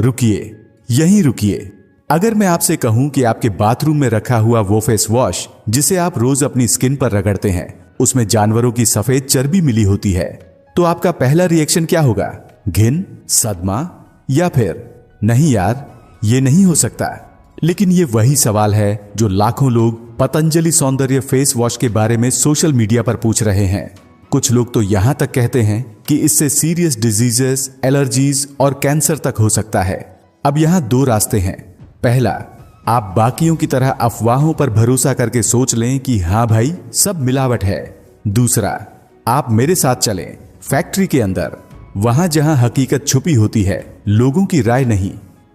रुकिए, यहीं रुकिए। अगर मैं आपसे कहूं कि आपके बाथरूम में रखा हुआ वो फेस वॉश जिसे आप रोज अपनी स्किन पर रगड़ते हैं, उसमें जानवरों की सफेद चर्बी मिली होती है, तो आपका पहला रिएक्शन क्या होगा? घिन, सदमा, या फिर नहीं यार, ये नहीं हो सकता। लेकिन ये वही सवाल है जो लाखों लोग पतंजलि सौंदर्य फेस वॉश के बारे में सोशल मीडिया पर पूछ रहे हैं। कुछ लोग तो यहां तक कहते हैं कि इससे सीरियस डिजीजेस, एलर्जीज और कैंसर तक हो सकता है। अब यहां दो रास्ते हैं। पहला, आप बाकियों की तरह अफवाहों पर भरोसा करके सोच लें कि हाँ भाई सब मिलावट है। दूसरा, आप मेरे साथ चलें फैक्ट्री के अंदर, वहां जहां हकीकत छुपी होती है, लोगों की राय नहीं।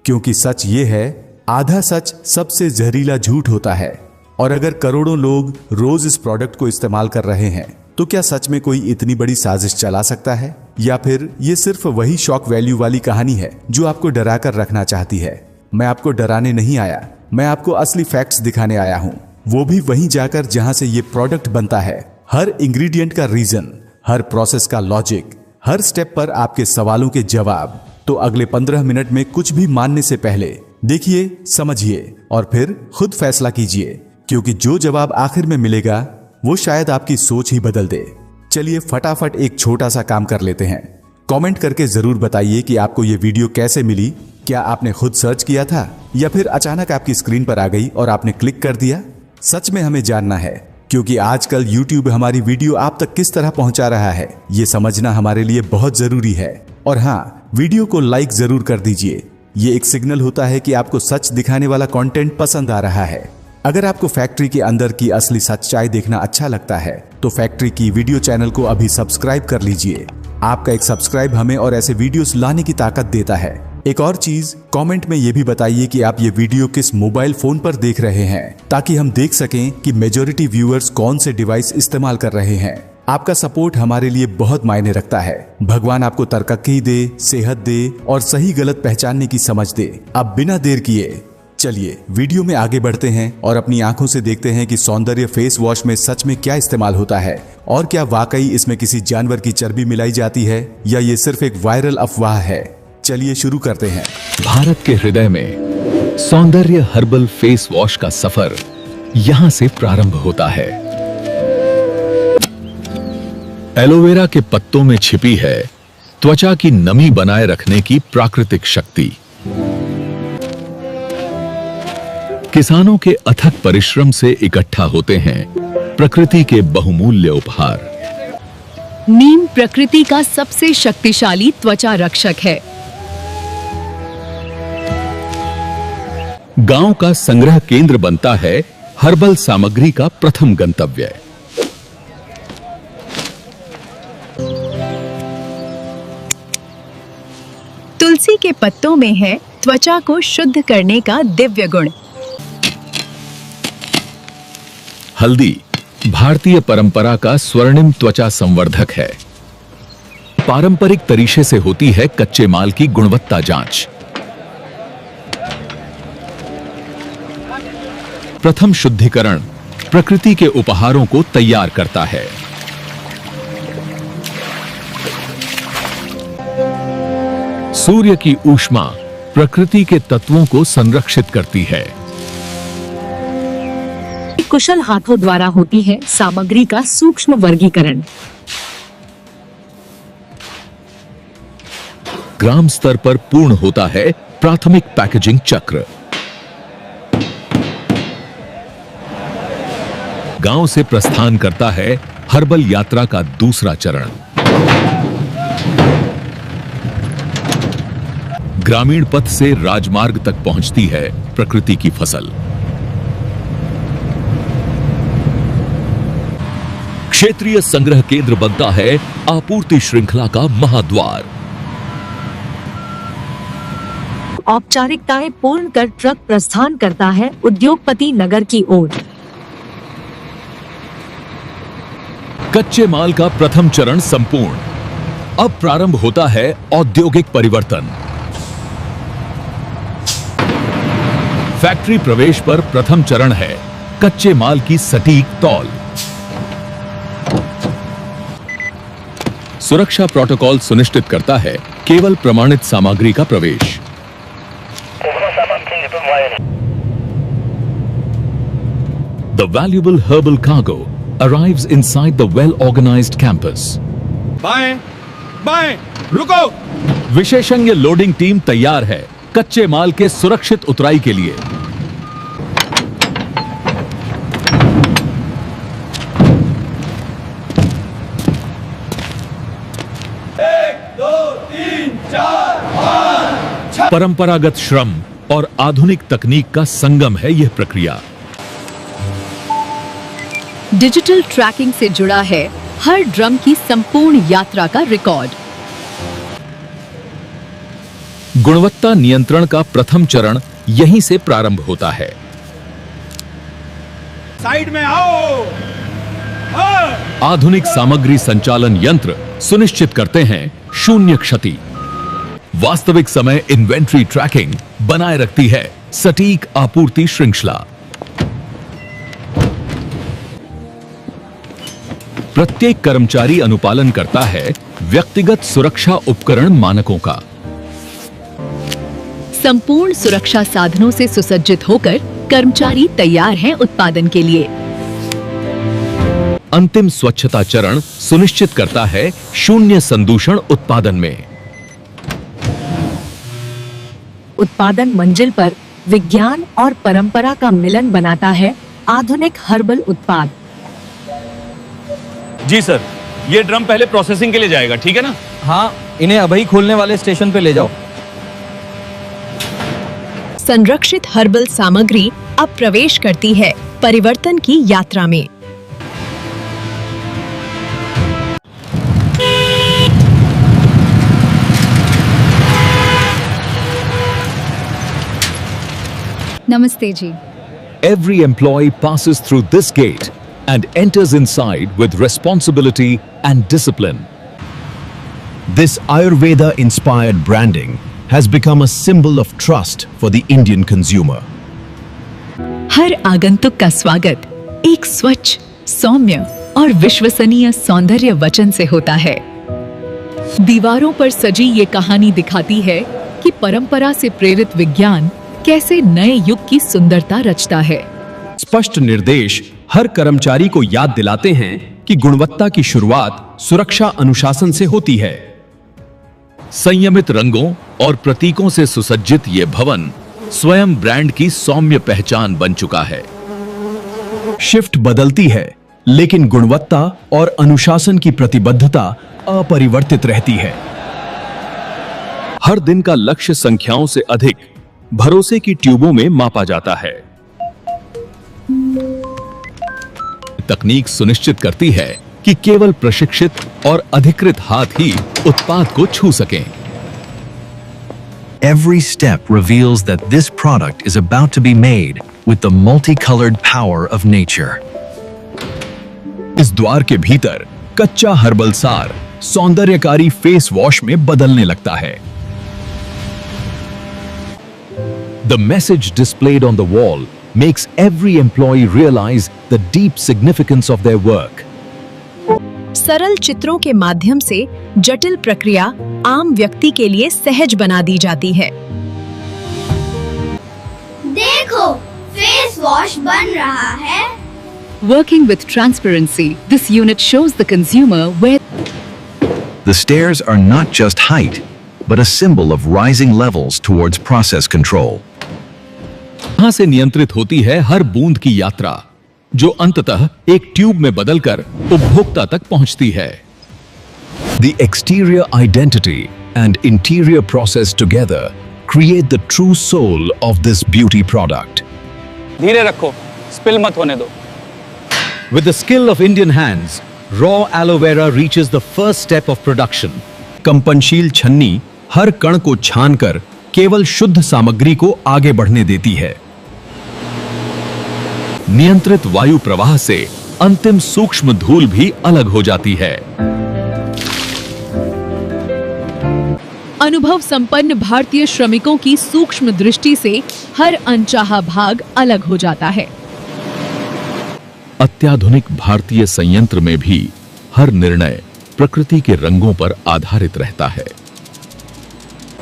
क्योंकि सच ये है, आधा सच सबसे जहरीला झूठ होता है। और अगर करोड़ों लोग रोज इस प्रोडक्ट को इस्तेमाल कर रहे हैं, तो क्या सच में कोई इतनी बड़ी साजिश चला सकता है? या फिर ये सिर्फ वही शॉक वैल्यू वाली कहानी है जो आपको डरा कर रखना चाहती है? मैं आपको डराने नहीं आया, मैं आपको असली फैक्ट्स दिखाने आया हूं, वो भी वहीं जाकर जहां से ये प्रोडक्ट बनता है। हर इंग्रेडिएंट का रीजन, हर प्रोसेस का लॉजिक, हर स्टेप पर आपके सवालों के जवाब। तो अगले 15 मिनट में कुछ भी मानने से पहले देखिए, समझिए और फिर खुद फैसला कीजिए, क्योंकि जो जवाब आखिर में मिलेगा वो शायद आपकी सोच ही बदल दे। चलिए फटाफट एक छोटा सा काम कर लेते हैं। कमेंट करके जरूर बताइए कि आपको ये वीडियो कैसे मिली। क्या आपने खुद सर्च किया था या फिर अचानक आपकी स्क्रीन पर आ गई और आपने क्लिक कर दिया? सच में हमें जानना है, क्योंकि आजकल YouTube हमारी वीडियो आप तक किस तरह पहुंचा रहा है, ये समझना हमारे लिए बहुत जरूरी है। और हाँ, वीडियो को लाइक जरूर कर दीजिए। ये एक सिग्नल होता है कि आपको सच दिखाने वाला कंटेंट पसंद आ रहा है। अगर आपको फैक्ट्री के अंदर की असली सच्चाई देखना अच्छा लगता है, तो फैक्ट्री की वीडियो चैनल को अभी सब्सक्राइब कर लीजिए। आपका एक सब्सक्राइब हमें और ऐसे वीडियोस लाने की ताकत देता है। एक और चीज, कमेंट में ये भी बताइए कि आप ये वीडियो किस मोबाइल फोन पर देख रहे हैं, ताकि हम देख सकें कि मेजॉरिटी व्यूअर्स कौन से डिवाइस इस्तेमाल कर रहे हैं। आपका सपोर्ट हमारे लिए बहुत मायने रखता है। भगवान आपको तरक्की दे, सेहत दे और सही गलत पहचानने की समझ दे। अब बिना देर किए चलिए वीडियो में आगे बढ़ते हैं और अपनी आंखों से देखते हैं कि सौंदर्य फेस वॉश में सच में क्या इस्तेमाल होता है, और क्या वाकई इसमें किसी जानवर की चर्बी मिलाई जाती है या ये सिर्फ एक वायरल अफवाह है। चलिए शुरू करते हैं। भारत के हृदय में सौंदर्य हर्बल फेस वॉश का सफर यहां से प्रारंभ होता है। एलोवेरा के पत्तों में छिपी है त्वचा की नमी बनाए रखने की प्राकृतिक शक्ति। किसानों के अथक परिश्रम से इकट्ठा होते हैं प्रकृति के बहुमूल्य उपहार। नीम प्रकृति का सबसे शक्तिशाली त्वचा रक्षक है। गांव का संग्रह केंद्र बनता है हर्बल सामग्री का प्रथम गंतव्य। तुलसी के पत्तों में है त्वचा को शुद्ध करने का दिव्य गुण। हल्दी भारतीय परंपरा का स्वर्णिम त्वचा संवर्धक है। पारंपरिक तरीके से होती है कच्चे माल की गुणवत्ता जांच। प्रथम शुद्धिकरण प्रकृति के उपहारों को तैयार करता है। सूर्य की ऊष्मा प्रकृति के तत्वों को संरक्षित करती है। कुशल हाथों द्वारा होती है सामग्री का सूक्ष्म वर्गीकरण। ग्राम स्तर पर पूर्ण होता है प्राथमिक पैकेजिंग चक्र। गांव से प्रस्थान करता है हर्बल यात्रा का दूसरा चरण। ग्रामीण पथ से राजमार्ग तक पहुंचती है प्रकृति की फसल। क्षेत्रीय संग्रह केंद्र बनता है आपूर्ति श्रृंखला का महाद्वार। औपचारिकताएं पूर्ण कर ट्रक प्रस्थान करता है उद्योगपति नगर की ओर। कच्चे माल का प्रथम चरण संपूर्ण। अब प्रारंभ होता है औद्योगिक परिवर्तन। फैक्ट्री प्रवेश पर प्रथम चरण है कच्चे माल की सटीक तौल। सुरक्षा प्रोटोकॉल सुनिश्चित करता है केवल प्रमाणित सामग्री का प्रवेश। The valuable herbal cargo arrives inside the well-organized campus. बाएं, बाएं, रुको। विशेषज्ञ लोडिंग टीम तैयार है कच्चे माल के सुरक्षित उतराई के लिए। परंपरागत श्रम और आधुनिक तकनीक का संगम है यह प्रक्रिया। डिजिटल ट्रैकिंग से जुड़ा है हर ड्रम की संपूर्ण यात्रा का रिकॉर्ड। गुणवत्ता नियंत्रण का प्रथम चरण यहीं से प्रारंभ होता है। साइड में आओ। आधुनिक सामग्री संचालन यंत्र सुनिश्चित करते हैं शून्य क्षति। वास्तविक समय इन्वेंट्री ट्रैकिंग बनाए रखती है सटीक आपूर्ति श्रृंखला। प्रत्येक कर्मचारी अनुपालन करता है व्यक्तिगत सुरक्षा उपकरण मानकों का। संपूर्ण सुरक्षा साधनों से सुसज्जित होकर कर्मचारी तैयार हैं उत्पादन के लिए। अंतिम स्वच्छता चरण सुनिश्चित करता है शून्य संदूषण उत्पादन में। उत्पादन मंजिल पर विज्ञान और परंपरा का मिलन बनाता है आधुनिक हर्बल उत्पाद। जी सर, ये ड्रम पहले प्रोसेसिंग के लिए जाएगा, ठीक है ना? हाँ, इन्हें अभी खोलने वाले स्टेशन पे ले जाओ। संरक्षित हर्बल सामग्री अब प्रवेश करती है परिवर्तन की यात्रा में। नमस्ते जी। Every employee passes through this gate and enters inside with responsibility and discipline. This Ayurveda-inspired branding has become a symbol of trust for the Indian consumer. हर आगंतुक का स्वागत एक स्वच्छ, सौम्य और विश्वसनीय सौंदर्य वचन से होता है। दीवारों पर सजी ये कहानी दिखाती है कि परंपरा से प्रेरित विज्ञान कैसे नए युग की सुंदरता रचता है। स्पष्ट निर्देश हर कर्मचारी को याद दिलाते हैं कि गुणवत्ता की शुरुआत सुरक्षा अनुशासन से होती है। संयमित रंगों और प्रतीकों से सुसज्जित ये भवन स्वयं ब्रांड की सौम्य पहचान बन चुका है। शिफ्ट बदलती है, लेकिन गुणवत्ता और अनुशासन की प्रतिबद्धता अपरिवर्तित रहती है। हर दिन का लक्ष्य संख्याओं से अधिक भरोसे की ट्यूबों में मापा जाता है। तकनीक सुनिश्चित करती है कि केवल प्रशिक्षित और अधिकृत हाथ ही उत्पाद को छू सकें। Every step reveals that this product is about to be made with the multicolored power of nature. इस द्वार के भीतर कच्चा हर्बल सार सौंदर्यकारी फेस वॉश में बदलने लगता है। The message displayed on the wall makes every employee realize the deep significance of their work. सरल चित्रों के माध्यम से जटिल प्रक्रिया आम व्यक्ति के लिए सहज बना दी जाती है। देखो, फेस वॉश बन रहा है। Working with transparency, this unit shows the consumer where The stairs are not just height, but a symbol of rising levels towards process control. यहां से नियंत्रित होती है हर बूंद की यात्रा, जो अंततः एक ट्यूब में बदलकर उपभोक्ता तक पहुंचती है। The exterior identity and interior process together create the true soul of this beauty product. धीरे रखो, स्पिल मत होने दो। With the skill of Indian hands, raw aloe vera reaches the first step of production. कंपनशील छन्नी हर कण को छानकर केवल शुद्ध सामग्री को आगे बढ़ने देती है। नियंत्रित वायु प्रवाह से अंतिम सूक्ष्म धूल भी अलग हो जाती है। अनुभव संपन्न भारतीय श्रमिकों की सूक्ष्म दृष्टि से हर अनचाहा भाग अलग हो जाता है। अत्याधुनिक भारतीय संयंत्र में भी हर निर्णय प्रकृति के रंगों पर आधारित रहता है।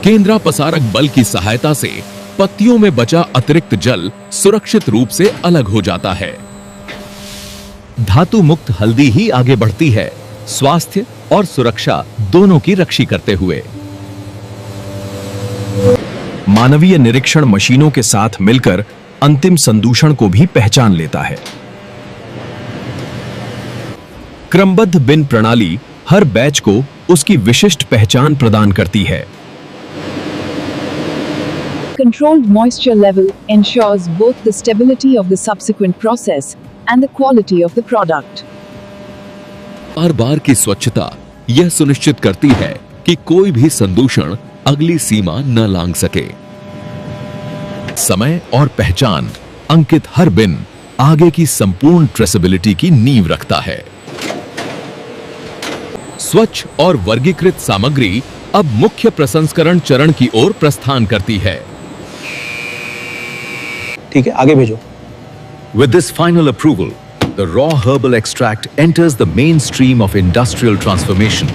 केंद्रापसारक बल की सहायता से पत्तियों में बचा अतिरिक्त जल सुरक्षित रूप से अलग हो जाता है। धातु मुक्त हल्दी ही आगे बढ़ती है, स्वास्थ्य और सुरक्षा दोनों की रक्षा करते हुए। मानवीय निरीक्षण मशीनों के साथ मिलकर अंतिम संदूषण को भी पहचान लेता है। क्रमबद्ध बिन प्रणाली हर बैच को उसकी विशिष्ट पहचान प्रदान करती है। Controlled moisture level ensures both the stability of the subsequent process and the quality of the product. बार बार की स्वच्छता यह सुनिश्चित करती है कि कोई भी संदूषण अगली सीमा न लांघ सके। समय और पहचान अंकित हर बिन आगे की संपूर्ण ट्रेसेबिलिटी की नींव रखता है। स्वच्छ और वर्गीकृत सामग्री अब मुख्य प्रसंस्करण चरण की ओर प्रस्थान करती है। ठीक है, आगे भेजो। With this final approval, the raw herbal extract enters the mainstream of industrial transformation.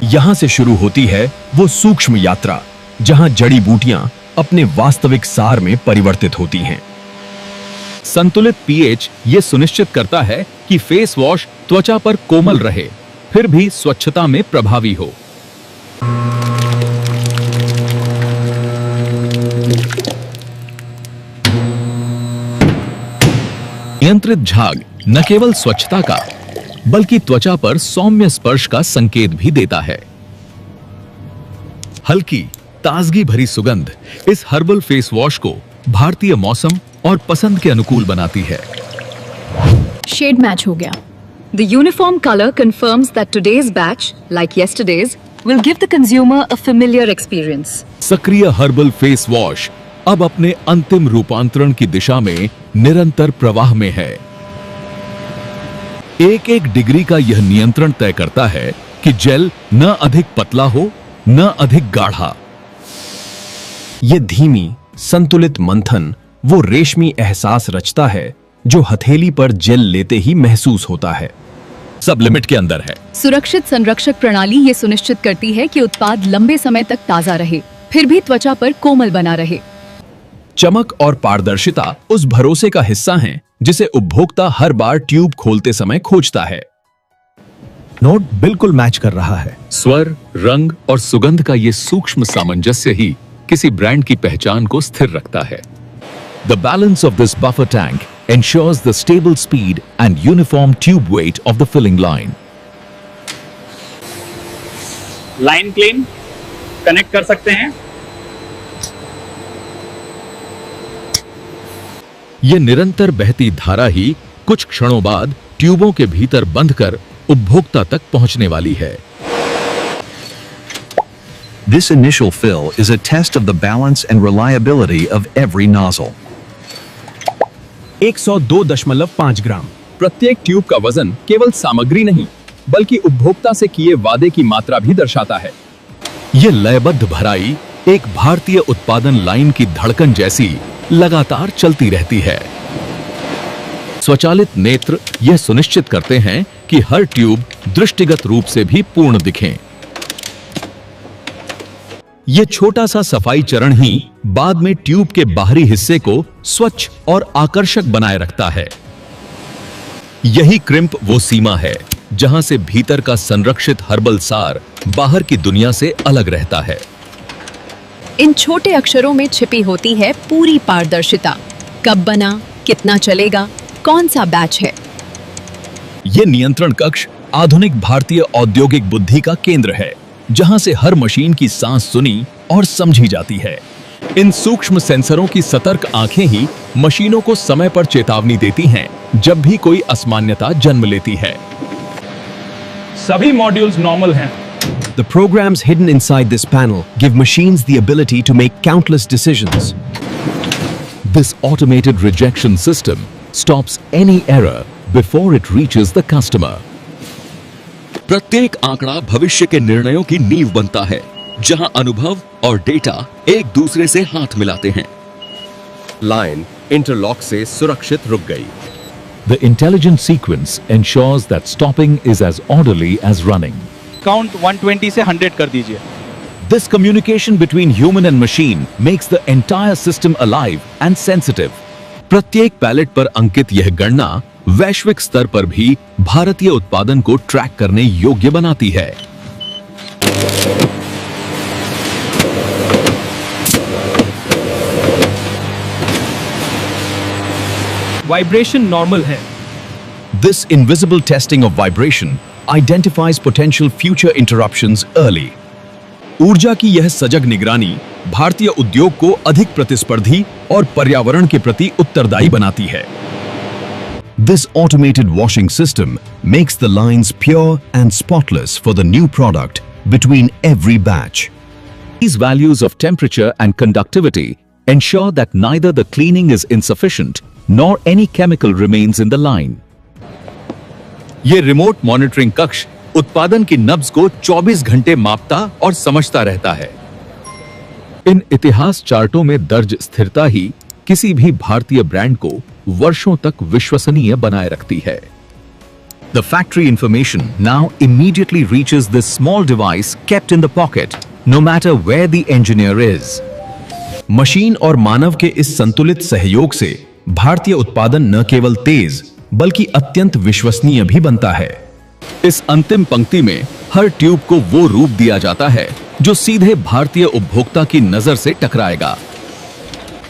यहां से शुरू होती है वो सूक्ष्म यात्रा जहां जड़ी बूटियां अपने वास्तविक सार में परिवर्तित होती हैं। संतुलित पीएच ये सुनिश्चित करता है कि फेस वॉश त्वचा पर कोमल रहे, फिर भी स्वच्छता में प्रभावी हो। नियंत्रित झाग न केवल स्वच्छता का बल्कि त्वचा पर सौम्य स्पर्श का संकेत भी देता है। हल्की ताजगी भरी सुगंध इस हर्बल फेस वॉश को भारतीय मौसम और पसंद के अनुकूल बनाती है। शेड मैच हो गया। The uniform color confirms that today's batch, like yesterday's, will give the consumer a familiar experience. सक्रिय हर्बल फेस वॉश अब अपने अंतिम रूपांतरण की दिशा में निरंतर प्रवाह में है। एक एक डिग्री का यह नियंत्रण तय करता है कि जेल न अधिक पतला हो न अधिक गाढ़ा। यह धीमी संतुलित मंथन वो रेशमी एहसास रचता है जो हथेली पर जेल लेते ही महसूस होता है। सब लिमिट के अंदर है। सुरक्षित संरक्षक प्रणाली ये सुनिश्चित करती है कि उत्पाद लंबे समय तक ताजा रहे, फिर भी त्वचा पर कोमल बना रहे। चमक और पारदर्शिता उस भरोसे का हिस्सा हैं जिसे उपभोक्ता हर बार ट्यूब खोलते समय खोजता है। नोट बिल्कुल मैच कर रहा है। स्वर, रंग और सुगंध का ये सूक्ष्म सामंजस्य ही किसी ब्रांड की पहचान को स्थिर रखता है। The balance of this buffer tank ensures the stable speed and uniform tube weight of the filling line. Line clean connect कर सकते हैं। यह निरंतर बहती धारा ही कुछ क्षणों बाद ट्यूबों के भीतर बंध कर उपभोक्ता तक पहुंचने वाली है। This initial fill is a test of the balance and reliability of every nozzle. 102.5 ग्राम। प्रत्येक ट्यूब का वजन केवल सामग्री नहीं बल्कि उपभोक्ता से किए वादे की मात्रा भी दर्शाता है। यह लयबद्ध भराई एक भारतीय उत्पादन लाइन की धड़कन जैसी लगातार चलती रहती है। स्वचालित नेत्र यह सुनिश्चित करते हैं कि हर ट्यूब दृष्टिगत रूप से भी पूर्ण दिखें। यह छोटा सा सफाई चरण ही बाद में ट्यूब के बाहरी हिस्से को स्वच्छ और आकर्षक बनाए रखता है। यही क्रिम्प वो सीमा है जहां से भीतर का संरक्षित हर्बल सार बाहर की दुनिया से अलग रहता है। इन छोटे अक्षरों में छिपी होती है पूरी पारदर्शिता। कब बना, कितना चलेगा, कौन सा बैच है। यह नियंत्रण कक्ष आधुनिक भारतीय औद्योगिक बुद्धि का केंद्र है जहां से हर मशीन की सांस सुनी और समझी जाती है। इन सूक्ष्म सेंसरों की सतर्क आंखें ही मशीनों को समय पर चेतावनी देती हैं जब भी कोई असामान्यता जन्म लेती है। सभी मॉड्यूल्स नॉर्मल हैं। The programs hidden inside this panel give machines the ability to make countless decisions. This automated rejection system stops any error before it reaches the customer. प्रत्येक आंकड़ा भविष्य के निर्णयों की नींव बनता है, जहां अनुभव और डेटा एक दूसरे से हाथ मिलाते हैं। लाइन इंटरलॉक से सुरक्षित रुक गई। The intelligent sequence ensures that stopping is as orderly as running. Count 120 से 100 कर दीजिए। This communication between human and machine makes the entire system alive and sensitive. प्रत्येक पैलेट पर अंकित यह गणना वैश्विक स्तर पर भी भारतीय उत्पादन को ट्रैक करने योग्य बनाती है। वाइब्रेशन नॉर्मल है। This invisible testing of vibration identifies potential future interruptions early. ऊर्जा की यह सजग निगरानी भारतीय उद्योग को अधिक प्रतिस्पर्धी और पर्यावरण के प्रति उत्तरदायी बनाती है। This automated washing system makes the lines pure and spotless for the new product between every batch. These values of temperature and conductivity ensure that neither the cleaning is insufficient nor any chemical remains in the line. ये remote monitoring कक्ष उत्पादन की नब्ज को 24 घंटे मापता और समझता रहता है। इन इतिहास चार्टों में दर्ज स्थिरता ही किसी भी भारतीय ब्रांड को वर्षों तक विश्वसनीय बनाए रखती है। The factory information now immediately reaches this small device kept in the pocket, no matter where the engineer is. Machine और मानव के इस संतुलित सहयोग से भारतीय उत्पादन न केवल तेज बल्कि अत्यंत विश्वसनीय भी बनता है। इस अंतिम पंक्ति में हर ट्यूब को वो रूप दिया जाता है जो सीधे भारतीय उपभोक्ता की नजर से टकराएगा।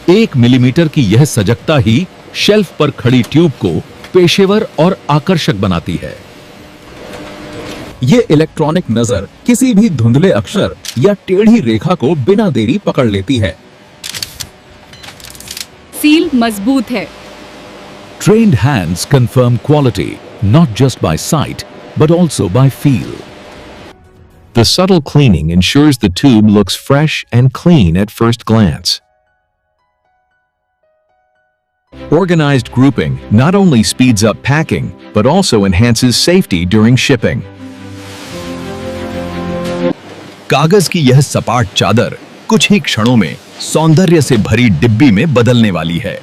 1 मिलीमीटर की यह सजगता ही शेल्फ पर खड़ी ट्यूब को पेशेवर और आकर्षक बनाती है। यह इलेक्ट्रॉनिक नजर किसी भी धुंधले अक्षर या टेढ़ी रेखा को बिना देरी पकड़ लेती है। सील मजबूत है। Trained hands confirm quality not just by sight but also by feel. The subtle cleaning ensures the tube looks fresh and clean at first glance. Organized grouping not only speeds up packing but also enhances safety during shipping. कागज की यह सपाट चादर कुछ ही क्षणों में सौंदर्य से भरी डिब्बी में बदलने वाली है।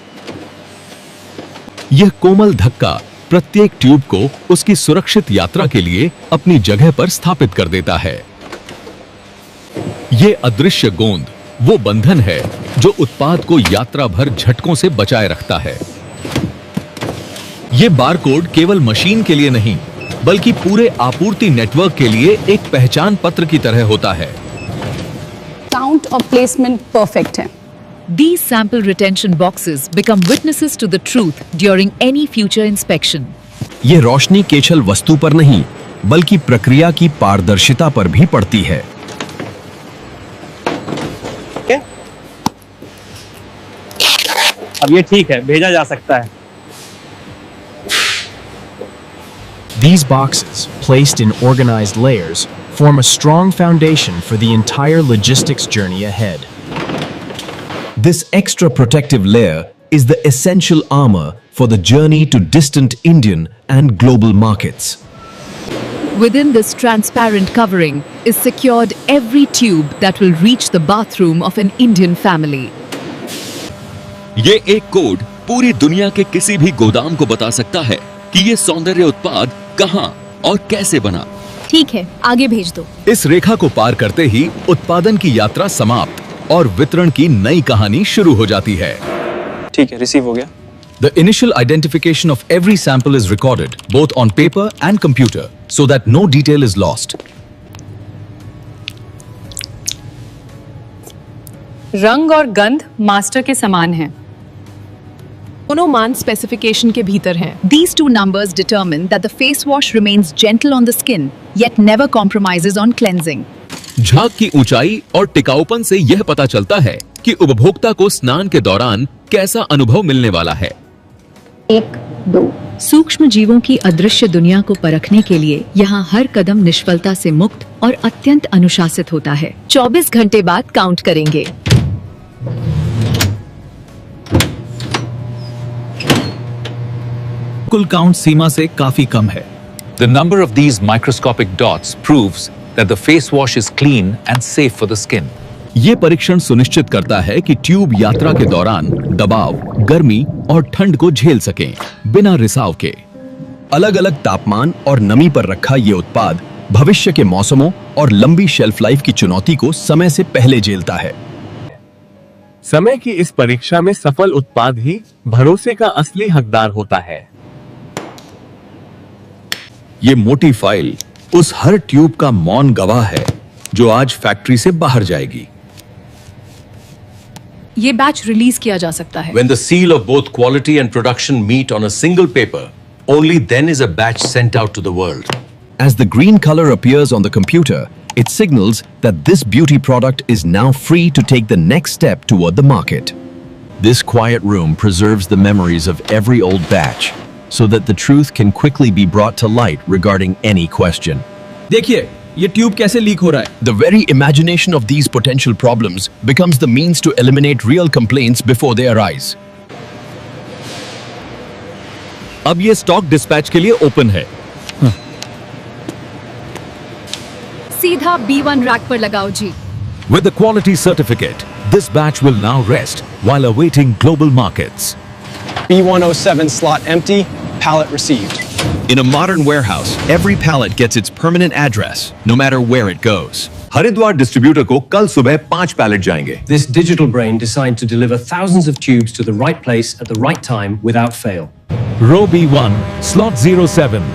यह कोमल धक्का प्रत्येक ट्यूब को उसकी सुरक्षित यात्रा के लिए अपनी जगह पर स्थापित कर देता है। यह अदृश्य गोंद वो बंधन है जो उत्पाद को यात्रा भर झटकों से बचाए रखता है। यह बारकोड केवल मशीन के लिए नहीं बल्कि पूरे आपूर्ति नेटवर्क के लिए एक पहचान पत्र की तरह होता है। काउंट और प्लेसमेंट परफेक्ट है। These sample retention boxes become witnesses to the truth during any future inspection. ये रोशनी केवल वस्तु पर नहीं बल्कि प्रक्रिया की पारदर्शिता पर भी पड़ती है। अब ये ठीक है, भेजा जा सकता है। These boxes, placed in organized layers, form a strong foundation for the entire logistics journey ahead. This extra protective layer is the essential armor for the journey to distant Indian and global markets. Within this transparent covering is secured every tube that will reach the bathroom of an Indian family. ये एक code पूरी दुनिया के किसी भी गोदाम को बता सकता है कि ये सौंदर्य उत्पाद कहां और कैसे बना। ठीक है, आगे भेज दो। इस रेखा को पार करते ही उत्पादन की यात्रा समाप्त और वितरण की नई कहानी शुरू हो जाती है। ठीक है, रिसीव हो गया। The initial identification of every sample is recorded both on paper and computer so that no detail is lost. रंग और गंध मास्टर के समान हैं। दोनों मान स्पेसिफिकेशन के भीतर हैं। These two numbers determine that the face wash remains gentle on the skin, yet never compromises on cleansing. झाग की ऊंचाई और टिकाऊपन से यह पता चलता है कि उपभोक्ता को स्नान के दौरान कैसा अनुभव मिलने वाला है। 1, 2 सूक्ष्म जीवों की अदृश्य दुनिया को परखने के लिए यहाँ हर कदम निष्फलता से मुक्त और अत्यंत अनुशासित होता है। 24 घंटे बाद काउंट करेंगे। कुल काउंट सीमा से काफी कम है। The number of these microscopic dots proves that the face wash is clean and safe for the skin. ये परीक्षण सुनिश्चित करता है कि ट्यूब यात्रा के दौरान दबाव, गर्मी और ठंड को झेल सकें बिना रिसाव के। अलग अलग तापमान और नमी पर रखा ये उत्पाद भविष्य के मौसमों और लंबी शेल्फ लाइफ की चुनौती को समय से पहले झेलता है। समय की इस परीक्षा में सफल उत्पाद ही भरोसे का असली हकदार होता है। ये मोटी फाइल उस हर ट्यूब का मौन गवाह है जो आज फैक्ट्री से बाहर जाएगी। ये बैच रिलीज किया जा सकता है। When the seal of both quality and production meet on a single paper, only then is a batch sent out to the world. As the green color appears on the computer, it signals that this beauty product is now free to take the next step toward the market. This quiet room preserves the memories of every old batch, so that the truth can quickly be brought to light regarding any question. देखिए, ये tube कैसे leak हो रहा है? The very imagination of these potential problems becomes the means to eliminate real complaints before they arise. अब ये stock dispatch के लिए ओपन है। सीधा B1 रैक पर लगाओ जी। With the quality certificate, this batch will now rest while awaiting global markets. B107 slot empty, pallet received. In a modern warehouse, every pallet gets its permanent address, no matter where it goes. Haridwar distributor को कल सुबह 5 palette जाएंगे। This digital brain designed to deliver thousands of tubes to the right place at the right time without fail. Row B1, slot 07.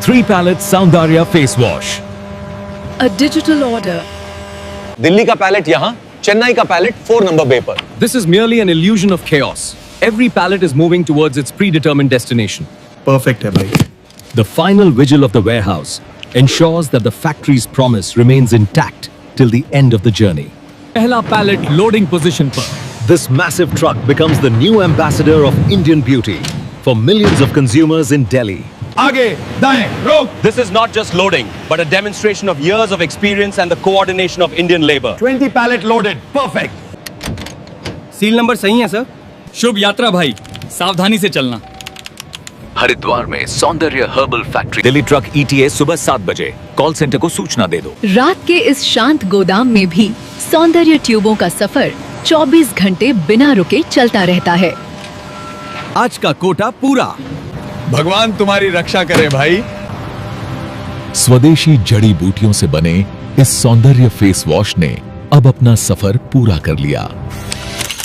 3 pallets Soundarya face wash. A digital order. Delhi का palette यहाँ, चेन्नई का palette 4 number बे पर। This is merely an illusion of chaos. Every pallet is moving towards its predetermined destination. Perfect है भाई। The final vigil of the warehouse ensures that the factory's promise remains intact till the end of the journey. पहला palette loading position पर। This massive truck becomes the new ambassador of Indian beauty for millions of consumers in Delhi. आगे, दाएं, रोक। This is not just loading, but a demonstration of years of experience and the coordination of Indian labor. 20 pallet loaded, perfect. Seal number सही है sir. शुभ यात्रा भाई, सावधानी से चलना। हरिद्वार में सौंदर्य herbal factory. Delhi truck ETA सुबह 7 बजे। कॉल सेंटर को सूचना दे दो। रात के इस शांत गोदाम में भी सौंदर्य ट्यूबों का सफर 24 घंटे बिना रुके चलता रहता है। आज का कोटा पूरा। भगवान तुम्हारी रक्षा करे भाई। स्वदेशी जड़ी बूटियों से बने इस सौंदर्य फेस वॉश ने अब अपना सफर पूरा कर लिया।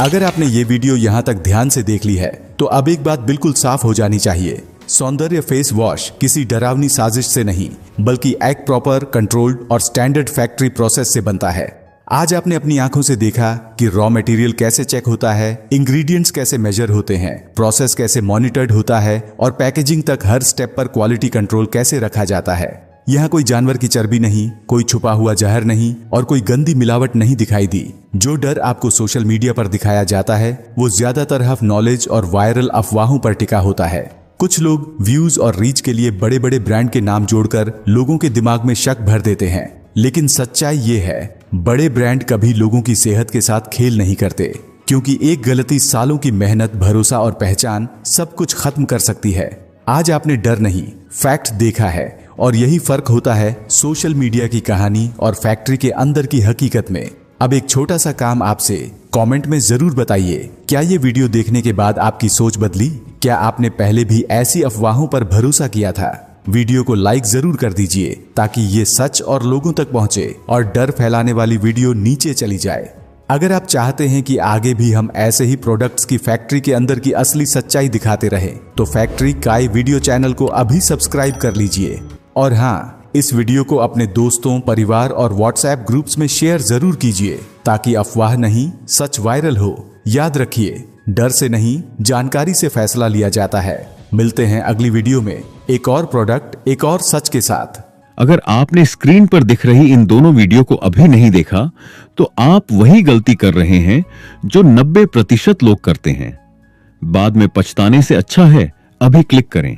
अगर आपने ये वीडियो यहाँ तक ध्यान से देख ली है तो अब एक बात बिल्कुल साफ हो जानी चाहिए। सौंदर्य फेस वॉश किसी डरावनी साजिश से नहीं, बल्कि एक प्रॉपर, कंट्रोल्ड और स्टैंडर्ड फैक्ट्री प्रोसेस से बनता है। आज आपने अपनी आंखों से देखा कि रॉ मटेरियल कैसे चेक होता है, इंग्रेडिएंट्स कैसे मेजर होते हैं, प्रोसेस कैसे मॉनिटर्ड होता है और पैकेजिंग तक हर स्टेप पर क्वालिटी कंट्रोल कैसे रखा जाता है। यहाँ कोई जानवर की चर्बी नहीं, कोई छुपा हुआ जहर नहीं और कोई गंदी मिलावट नहीं दिखाई दी। जो डर आपको सोशल मीडिया पर दिखाया जाता है वो ज्यादातर हाफ नॉलेज और वायरल अफवाहों पर टिका होता है। कुछ लोग व्यूज और रीच के लिए बड़े बड़े ब्रांड के नाम जोड़कर लोगों के दिमाग में शक भर देते हैं, लेकिन सच्चाई ये है, बड़े ब्रांड कभी लोगों की सेहत के साथ खेल नहीं करते, क्योंकि एक गलती सालों की मेहनत, भरोसा और पहचान सब कुछ खत्म कर सकती है। आज आपने डर नहीं, फैक्ट देखा है और यही फर्क होता है सोशल मीडिया की कहानी और फैक्ट्री के अंदर की हकीकत में। अब एक छोटा सा काम आपसे, कमेंट में जरूर बताइए, क्या ये वीडियो देखने के बाद आपकी सोच बदली? क्या आपने पहले भी ऐसी अफवाहों पर भरोसा किया था? वीडियो को लाइक जरूर कर दीजिए ताकि ये सच और लोगों तक पहुंचे और डर फैलाने वाली वीडियो नीचे चली जाए। अगर आप चाहते हैं कि आगे भी हम ऐसे ही प्रोडक्ट्स की फैक्ट्री के अंदर की असली सच्चाई दिखाते रहे तो फैक्ट्री काय वीडियो चैनल को अभी सब्सक्राइब कर लीजिए। और हाँ, इस वीडियो को अपने दोस्तों, परिवार और व्हाट्सएप ग्रुप्स में शेयर जरूर कीजिए ताकि अफवाह नहीं, सच वायरल हो। याद रखिए, डर से नहीं, जानकारी से फैसला लिया जाता है। मिलते हैं अगली वीडियो में एक और प्रोडक्ट, एक और सच के साथ। अगर आपने स्क्रीन पर दिख रही इन दोनों वीडियो को अभी नहीं देखा तो आप वही गलती कर रहे हैं जो 90% लोग करते हैं। बाद में पछताने से अच्छा है अभी क्लिक करें।